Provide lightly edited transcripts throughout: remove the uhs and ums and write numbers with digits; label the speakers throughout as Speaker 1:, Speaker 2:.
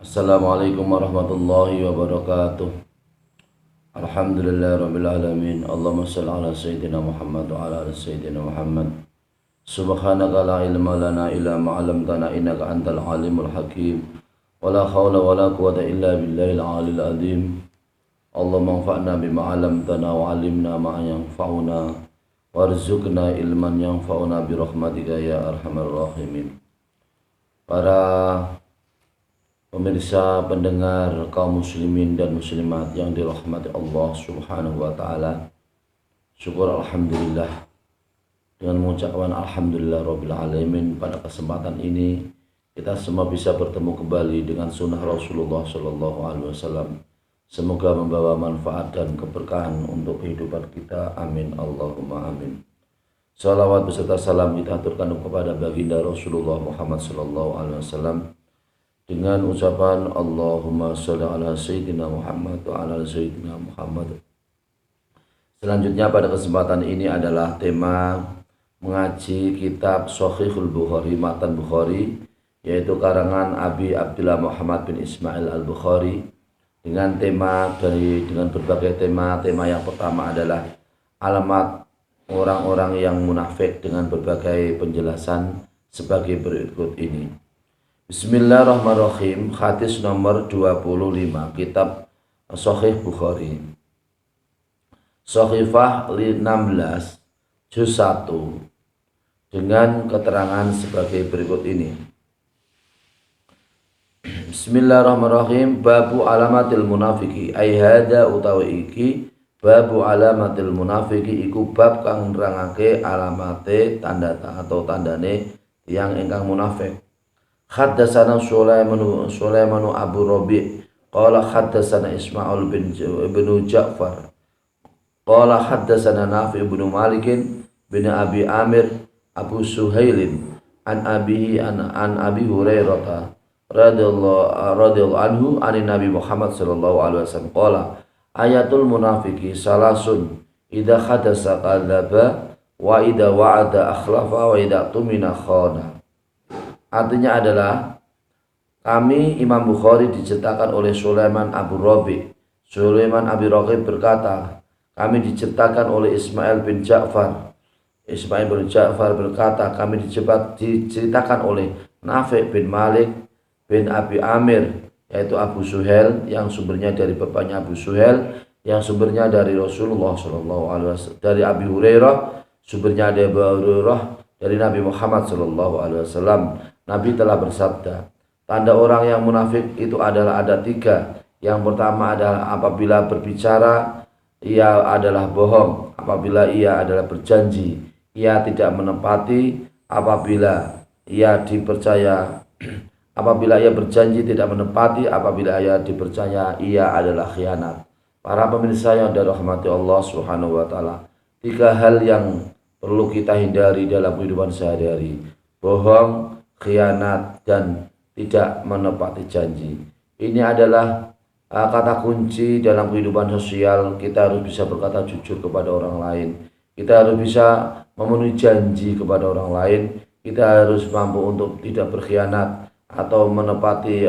Speaker 1: Assalamualaikum warahmatullahi wabarakatuh. Alhamdulillahirabbil alamin. Allahumma shalli ala sayyidina Muhammad wa ala ali sayyidina Muhammad. Subhanaka la ilma lana illa ma 'allamtana innaka antal alimul hakim. Wala haula wala quwwata illa billahil aliyil azim. Allahumma anfa'na bima 'allamtana wa 'allimna ma yanfa'una warzuqna ilman yanfa'una bi rahmatika ya arhamar rahimin. Para pemirsa, pendengar, kaum muslimin dan muslimat yang dirahmati Allah Subhanahu wa taala. Syukur alhamdulillah, dengan mengucapkan alhamdulillah rabbil alamin, pada kesempatan ini kita semua bisa bertemu kembali dengan sunnah Rasulullah sallallahu alaihi wasallam. Semoga membawa manfaat dan keberkahan untuk kehidupan kita. Amin Allahumma amin. Salawat beserta salam kita aturkan kepada baginda Rasulullah Muhammad sallallahu alaihi wasallam dengan ucapan Allahumma sholli ala sayyidina Muhammad wa ala sayyidina Muhammad. Selanjutnya pada kesempatan ini adalah tema mengaji kitab Shahihul Bukhari, matan Bukhari, yaitu karangan Abi Abdullah Muhammad bin Ismail al-Bukhari, dengan berbagai tema. Tema yang pertama adalah alamat orang-orang yang munafik dengan berbagai penjelasan sebagai berikut ini. Bismillahirrahmanirrahim. Hadis nomor 25, kitab Shahih Bukhari, Shahifah 16 juz 1, dengan keterangan sebagai berikut ini. Bismillahirrahmanirrahim. Babu alamatil munafiki, ai hada utawi iki babu alamatil munafiki iku bab kang nerangake alamate tanda atau tandane yang ingkang munafik. Haddatsana Sulaiman Abu Rabi' qala haddatsana Ismail bin Ja'far qala haddatsana Nafi' bin Malik bin Abi Amir Abu Suhailin an Abi Hurairah radhiyallahu anhu anin Nabi Muhammad sallallahu alaihi wasallam qala ayatul munafiqi salasun idza hadasa kadzaba wa idza wa'ada akhlafa wa idza tumina khana. Artinya adalah, kami Imam Bukhari diceritakan oleh Sulaiman Abu Rabi'. Sulaiman Abu Rabi' berkata, kami diceritakan oleh Ismail bin Ja'far. Ismail bin Ja'far berkata, kami diceritakan oleh Nafi' bin Malik bin Abi Amir, yaitu Abu Suhail, yang sumbernya dari bapaknya Abu Suhail, yang sumbernya dari Rasulullah SAW, dari Abi Hurairah, sumbernya dari Abu Hurairah, dari Nabi Muhammad SAW. Nabi telah bersabda, tanda orang yang munafik itu adalah ada 3. Yang pertama adalah apabila berbicara, ia adalah bohong. Apabila ia adalah berjanji, ia tidak menepati. Apabila ia berjanji tidak menepati. Apabila ia dipercaya, ia adalah khianat. Para pemirsa yang dirahmati Allah Subhanahu wa taala, 3 hal yang perlu kita hindari dalam kehidupan sehari-hari: bohong, khianat, dan tidak menepati janji. Ini adalah kata kunci dalam kehidupan sosial. Kita harus bisa berkata jujur kepada orang lain. Kita harus bisa memenuhi janji kepada orang lain. Kita harus mampu untuk tidak berkhianat atau menepati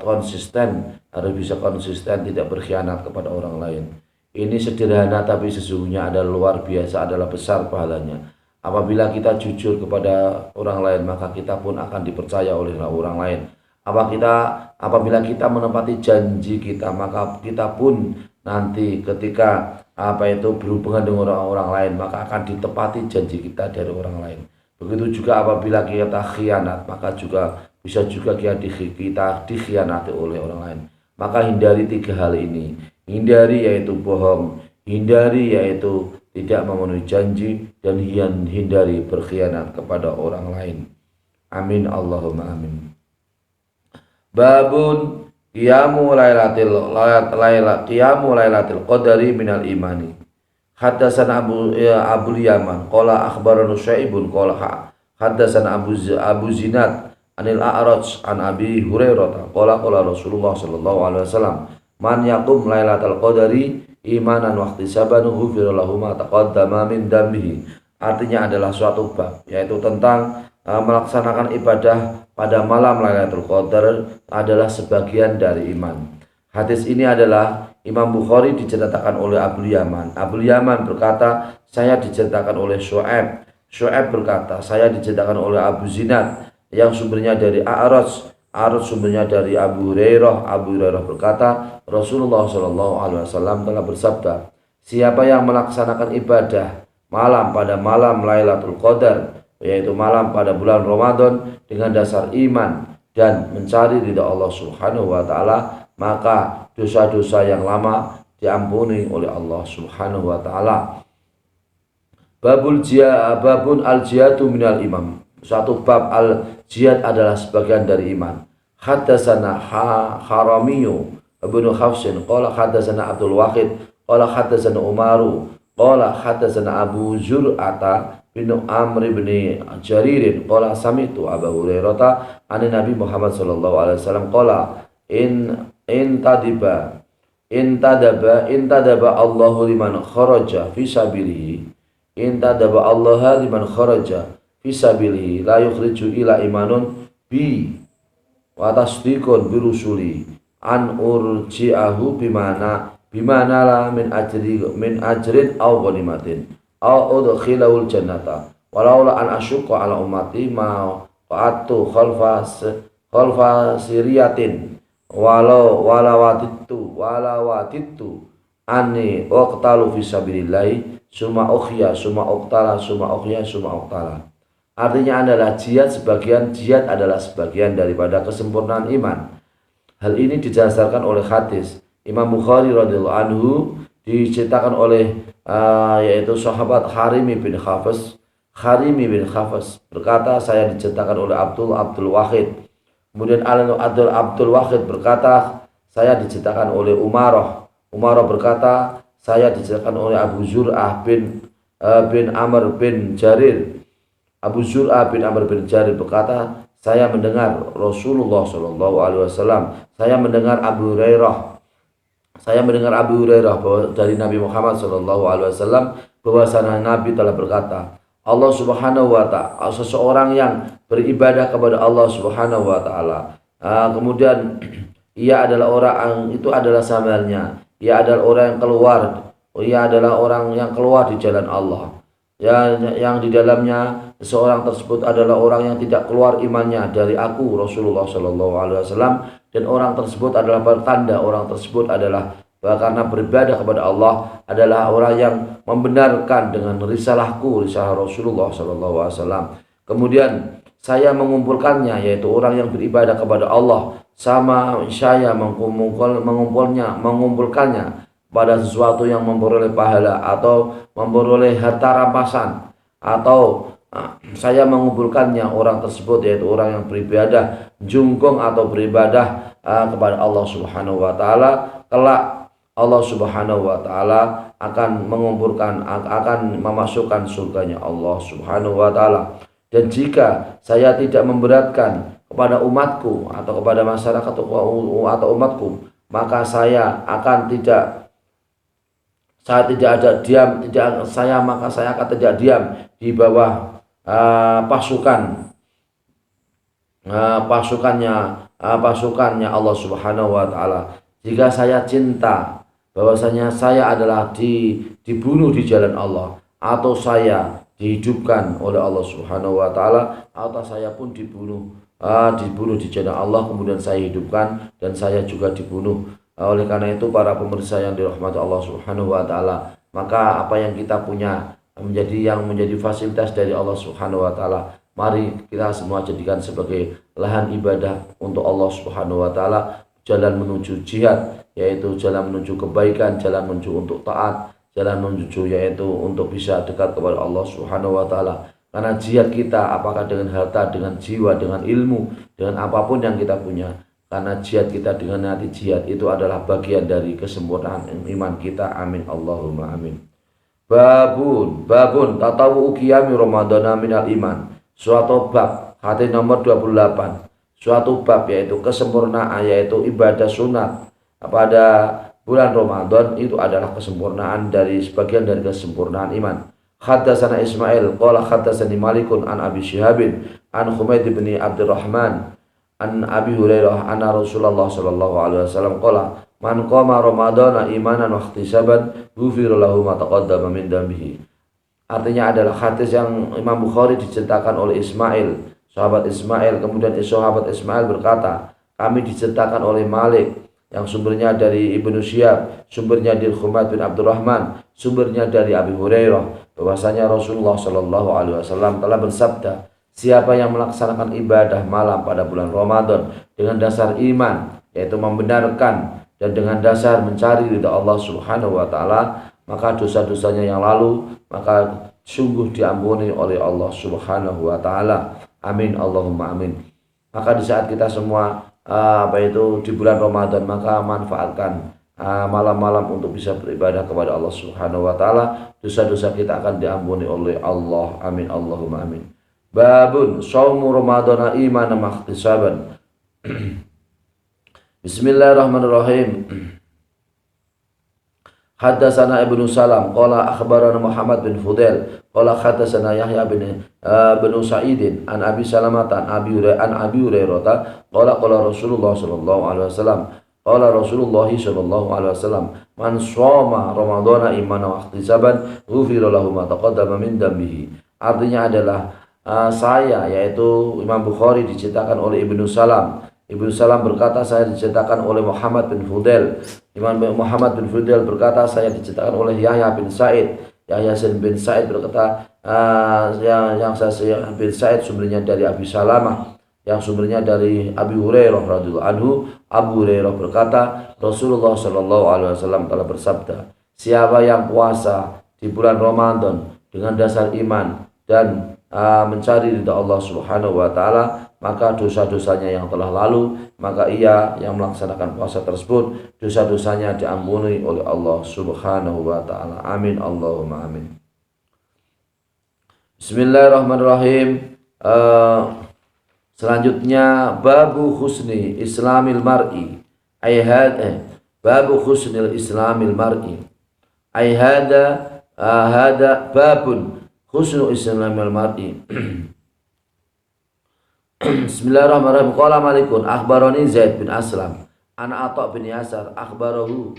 Speaker 1: konsisten. Harus bisa konsisten tidak berkhianat kepada orang lain. Ini sederhana tapi sesungguhnya adalah luar biasa, adalah besar pahalanya. Apabila kita jujur kepada orang lain, maka kita pun akan dipercaya oleh orang lain. Apabila kita menepati janji kita, maka kita pun nanti ketika berhubungan dengan orang lain, maka akan ditepati janji kita dari orang lain. Begitu juga apabila kita khianat, maka juga bisa juga kita dikhianati oleh orang lain. Maka hindari 3 hal ini. Hindari yaitu bohong, hindari yaitu tidak memenuhi janji, dan hindari berkhianat kepada orang lain. Amin Allahumma amin. Babun qiyamu lailatil qadari minal imani. Haddatsana Abu Yaman qala akhbarana Syaibun qala haddatsana Abu Zinad anil A'raj an Abi Hurairah qala Rasulullah sallallahu alaihi wasallam, man yaqum lailatal qadari imanan wa ihtisaban ghufira lahu ma taqaddama min dambihi. Artinya adalah suatu bab, yaitu tentang melaksanakan ibadah pada malam Lailatul Qadar adalah sebagian dari iman. Hadis ini adalah Imam Bukhari diceritakan oleh Abu Yaman. Abu Yaman berkata, saya diceritakan oleh Syu'aib. Syu'aib berkata, saya diceritakan oleh Abu Zinad yang sumbernya dari A'raj. A'raj sumbernya dari Abu Hurairah. Abu Hurairah berkata, Rasulullah SAW telah bersabda, siapa yang melaksanakan ibadah malam pada malam Lailatul Qadar, yaitu malam pada bulan Ramadan dengan dasar iman dan mencari ridha Allah Subhanahu wa taala, maka dosa-dosa yang lama diampuni oleh Allah Subhanahu wa taala. Babun al-jihadu minal imam. Suatu bab al-jihad adalah sebagian dari iman. Haddatsana Haramiyu Ibnu Hafsin qala haddatsana Abdul Wahid qala haddatsana Umaru qala haddatsana Abu Zur'ata bin Amr bin Jaririn qala sami'tu Abu Hurairah an Nabi Muhammad sallallahu alaihi wasallam qala in tadaba Allahu liman kharaja fi sabilihi intadaba Allah liman kharaja fi sabilihi la yukhriju ila imanun bi wa tasdiqun bi rusuli an urji'ahu bimana la min ajrin aw ghanimatin aw udkhilahul jannata walaula an asyqa ala ummati ma qa'atu khalfa siriyatin walawatitu anni waqtalu fi sabilillahi summa ukhya summa uqtala summa ukhya summa uqtala. Artinya adalah jihad adalah sebagian daripada kesempurnaan iman. Hal ini didasarkan oleh hadis Imam Bukhari radhiyallahu anhu, diceritakan oleh yaitu sahabat Harimi bin Hafs berkata, saya diceritakan oleh Abdul Wahid. Kemudian Abdul Wahid berkata, saya diceritakan oleh Umarah berkata, saya diceritakan oleh Abu Zur'ah bin Amr bin Jarir. Abu Zur'ah bin Amr bin Jarir berkata, saya mendengar Rasulullah Shallallahu Alaihi Wasallam, saya mendengar Abu Hurairah dari Nabi Muhammad Shallallahu Alaihi Wasallam bahwasanya Nabi telah berkata, Allah Subhanahu wa taala, seseorang yang beribadah kepada Allah Subhanahu wa taala, kemudian ia adalah orang itu adalah samarnya, ia adalah orang yang keluar di jalan Allah, yang di dalamnya seseorang tersebut adalah orang yang tidak keluar imannya dari aku Rasulullah Shallallahu Alaihi Wasallam, dan orang tersebut adalah pertanda orang tersebut adalah karena beribadah kepada Allah adalah orang yang membenarkan dengan risalah Rasulullah Shallallahu Alaihi Wasallam. Kemudian saya mengumpulkannya, yaitu orang yang beribadah kepada Allah, sama saya mengumpulkannya pada sesuatu yang memperoleh pahala atau memperoleh harta rampasan, atau saya mengumpulkannya orang tersebut, yaitu orang yang beribadah jungkung atau beribadah kepada Allah Subhanahu wa taala, kelak Allah Subhanahu wa taala akan memasukkan surganya Allah Subhanahu wa taala. Dan jika saya tidak memberatkan kepada umatku atau kepada masyarakat atau umatku, maka saya akan tidak diam di bawah pasukannya Allah Subhanahu wa taala. Jika saya cinta bahwasanya saya adalah dibunuh di jalan Allah, atau saya dihidupkan oleh Allah Subhanahu wa taala, atau saya pun dibunuh di jalan Allah kemudian saya hidupkan dan saya juga dibunuh. Oleh karena itu para pemirsa yang dirahmati Allah Subhanahu wa taala, maka apa yang kita punya menjadi fasilitas dari Allah Subhanahu wa taala, mari kita semua jadikan sebagai lahan ibadah untuk Allah Subhanahu wa taala, jalan menuju jihad, yaitu jalan menuju kebaikan, jalan menuju untuk taat, jalan menuju yaitu untuk bisa dekat kepada Allah Subhanahu wa taala. Karena jihad kita apakah dengan harta, dengan jiwa, dengan ilmu, dengan apapun yang kita punya, karena jihad kita dengan hati jihad itu adalah bagian dari kesempurnaan iman kita. Amin Allahumma amin. Babun tatawu qiyami ramadhana minal iman. Suatu bab, hadis nomor 28. Suatu bab yaitu kesempurnaan, yaitu ibadah sunat pada bulan Ramadan itu adalah kesempurnaan dari sebagian dari kesempurnaan iman. Haddatsana Ismail qala haddatsani Malikun an Abi Syihabin an Humaid bin Abdurrahman an Abi Hurairah anna Rasulullah sallallahu alaihi wasallam qala man qama ramadhana imanan wa ihtisaban ghufira lahu ma taqaddama min dambihi. Artinya adalah hadis yang Imam Bukhari diceritakan oleh Ismail, sahabat Ismail. Kemudian sahabat Ismail berkata, kami diceritakan oleh Malik yang sumbernya dari Ibnu Syihab, sumbernya dari Humaid bin Abdurrahman, sumbernya dari Abi Hurairah, bahwasanya Rasulullah Shallallahu Alaihi Wasallam telah bersabda, siapa yang melaksanakan ibadah malam pada bulan Ramadan dengan dasar iman, yaitu membenarkan, dan dengan dasar mencari ridha Allah Subhanahu Wa Taala, maka dosa-dosanya yang lalu maka sungguh diampuni oleh Allah Subhanahu Wa Taala. Amin Allahumma amin. Maka di saat kita semua di bulan Ramadan, maka manfaatkan malam-malam untuk bisa beribadah kepada Allah Subhanahu Wa Taala. Dosa-dosa kita akan diampuni oleh Allah. Amin Allahumma amin. Babun shaumu Ramadana imanan wa ihtisaban. Bismillahirrahmanirrahim. Haddatsana Ibnu Salam qala akhbarana Muhammad bin Fudail qala haddatsana Yahya bin Sa'id an Abi Salamah an Abi Hurairah qala Rasulullah sallallahu alaihi wasallam qala Rasulullah sallallahu alaihi wasallam man shoma ramadhana imanan wa ihtisaban ghufira lahu ma taqaddama min dambihi. Artinya adalah saya, yaitu Imam Bukhari diceritakan oleh Ibnu Salam. Ibnu Salam berkata, saya diceritakan oleh Muhammad bin Fudail. Imam Muhammad bin Fudail berkata, saya diceritakan oleh Yahya bin Sa'id. Yahya bin Sa'id berkata, yang saya bin Sa'id sumbernya dari Abi Salamah, yang sumbernya dari Abi Hurairah radhiyallahu anhu. Abu Hurairah berkata, Rasulullah sallallahu alaihi wasallam telah bersabda, siapa yang puasa di bulan Ramadan dengan dasar iman dan mencari ridha Allah Subhanahu Wa Taala, maka dosa-dosanya yang telah lalu, maka ia yang melaksanakan puasa tersebut, dosa-dosanya diampuni oleh Allah Subhanahu Wa Taala. Amin Allahumma amin. Bismillahirrahmanirrahim. Selanjutnya babu husni islamil mar'i babu husnil islamil mar'i hada babun husnul islamil mar'i. Bismillahirrahmanirrahim. Qala Malikun akhbarani Zaid bin Aslam ana Atha bin Yasar akhbaru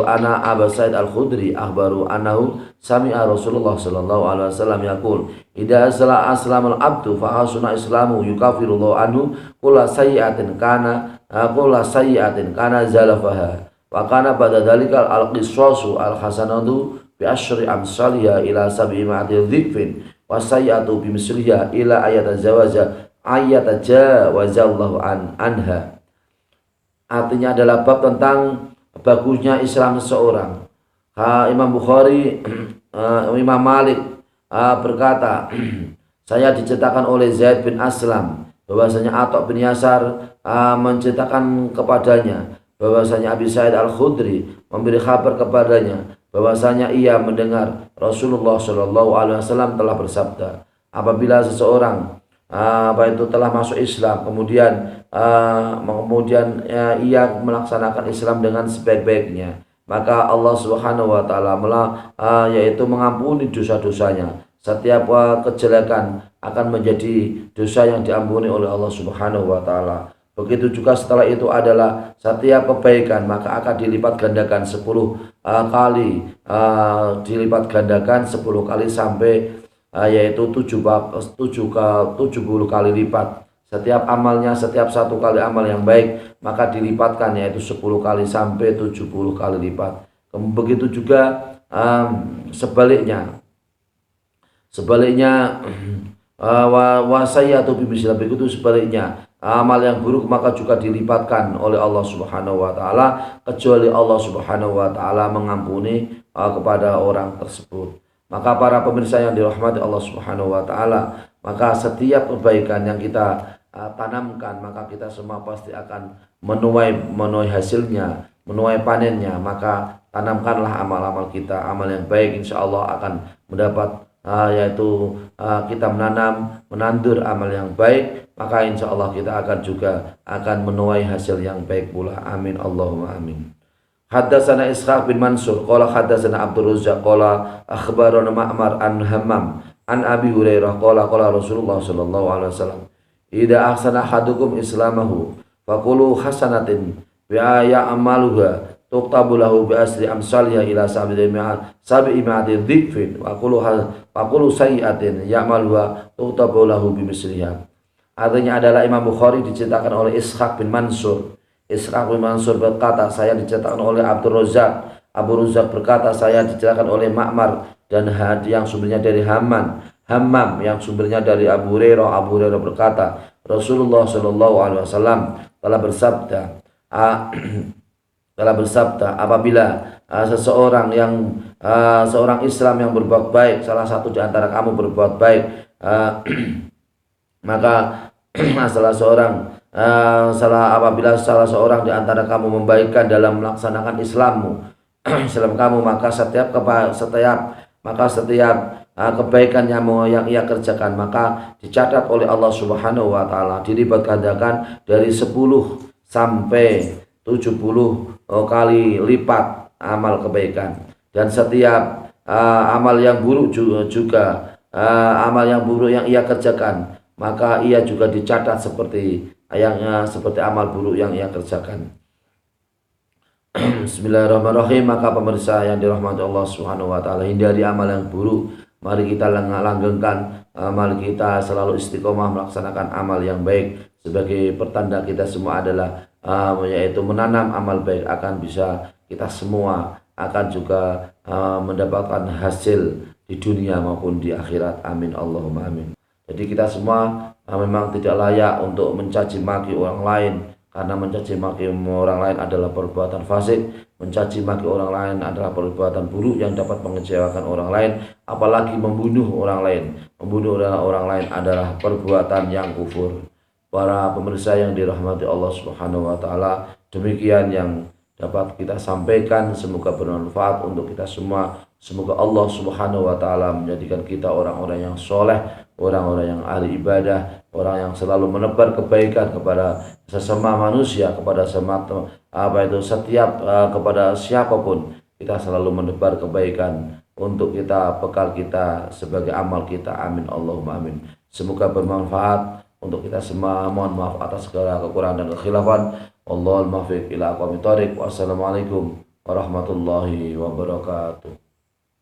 Speaker 1: ana Abu Sa'id Al-Khudri akhbaru annahu sami'a Rasulullah sallallahu alaihi wasallam yaqul idza aslama al-abdu fa hasuna islamu yukafirullahu anhu kulla sayyi'atin kana zalafaha wa kana ba'da dzalikal al-qisasu al-hasanatu bi asyri amsalha ila sab'i ma'ati dhifin wa sayyi'atu bi misliha ila ayyatajawazallahu anha. Artinya adalah bab tentang bagusnya Islam seseorang. Imam Bukhari, Imam Malik berkata, saya diceritakan oleh Zaid bin Aslam bahwasanya Atha bin Yasar menceritakan kepadanya bahwasanya Abi Sa'id Al-Khudri memberi kabar kepadanya bahwasanya ia mendengar Rasulullah Shallallahu Alaihi Wasallam telah bersabda, apabila seseorang telah masuk Islam, kemudian ia melaksanakan Islam dengan sebaik-baiknya, maka Allah Subhanahu Wa Taala yaitu mengampuni dosa-dosanya. Setiap kejelekan akan menjadi dosa yang diampuni oleh Allah Subhanahu Wa Taala. Begitu juga setelah itu adalah setiap kebaikan maka akan dilipat gandakan 10 kali, dilipat gandakan 10 kali sampai yaitu 70 kali lipat. Setiap amalnya, setiap satu kali amal yang baik maka dilipatkan yaitu 10 kali sampai 70 kali lipat. Begitu juga sebaliknya wasayatu bimislah, begitu sebaliknya amal yang buruk maka juga dilipatkan oleh Allah Subhanahu Wa Taala, kecuali Allah Subhanahu Wa Taala mengampuni kepada orang tersebut. Maka para pemirsa yang dirahmati Allah Subhanahu Wa Taala, maka setiap kebaikan yang kita tanamkan maka kita semua pasti akan menuai hasilnya, menuai panennya. Maka tanamkanlah amal-amal kita, amal yang baik, insya Allah akan mendapat yaitu kita menandur amal yang baik, maka insya Allah kita akan menuai hasil yang baik pula. Amin Allahumma amin. Haddatsana Ishaq bin Mansur qala haddatsana Abdul Razzaq qala akhbarana Ma'mar an Hammam An Abi Hurairah qala qala Rasulullah sallallahu alaihi wasallam, idza ahsana ahadukum islamahu faqulu hasanatin wa ya'maluha tuktabu lahu bi asri amsalha ila sab'i mi'ati dhifin wa qulu sayyi'atin ya'maluha tuktabu lahu bi misliha. Artinya adalah Imam Bukhari diceritakan oleh Ishaq bin Mansur. Ishaq bin Mansur berkata, saya diceritakan oleh Abdul Razak. Abu Razak berkata, saya diceritakan oleh Ma'mar dan yang sumbernya dari Hammam yang sumbernya dari Abu Hurairah. Abu Hurairah berkata, Rasulullah Shallallahu Alaihi Wasallam telah bersabda, apabila seorang Islam yang berbuat baik, salah satu di antara kamu berbuat baik, maka apabila salah seorang di antara kamu membaikkan dalam melaksanakan Islam kamu, maka setiap kebaikan yang ia kerjakan maka dicatat oleh Allah Subhanahu wa taala, dilipat gandakan dari 10 sampai 70 kali lipat amal kebaikan. Dan setiap amal yang buruk juga amal yang buruk yang ia kerjakan, maka ia juga dicatat seperti amal buruk yang ia kerjakan. Bismillahirrahmanirrahim. Maka pemirsa yang dirahmati Allah Subhanahu wa taala, hindari amal yang buruk. Mari kita langgengkan, mari kita selalu istiqomah melaksanakan amal yang baik. Sebagai pertanda kita semua adalah yaitu menanam amal baik, akan bisa kita semua akan juga mendapatkan hasil di dunia maupun di akhirat. Amin Allahumma amin. Jadi kita semua memang tidak layak untuk mencaci maki orang lain, karena mencaci maki orang lain adalah perbuatan fasik. Mencaci maki orang lain adalah perbuatan buruk yang dapat mengecewakan orang lain, apalagi membunuh orang lain. Membunuh orang lain adalah perbuatan yang kufur. Para pemirsa yang dirahmati Allah Subhanahu wa taala, demikian yang dapat kita sampaikan, semoga bermanfaat untuk kita semua. Semoga Allah Subhanahu wa taala menjadikan kita orang-orang yang soleh, orang-orang yang ahli ibadah, orang yang selalu menebar kebaikan kepada sesama manusia, kepada kepada siapapun. Kita selalu menebar kebaikan untuk kita, bekal kita sebagai amal kita. Amin Allahumma amin. Semoga bermanfaat untuk kita semua. Mohon maaf atas segala kekurangan dan kekhilafan. Wallahul muwaffiq ila aqwamit thoriq. Wassalamualaikum warahmatullahi wabarakatuh.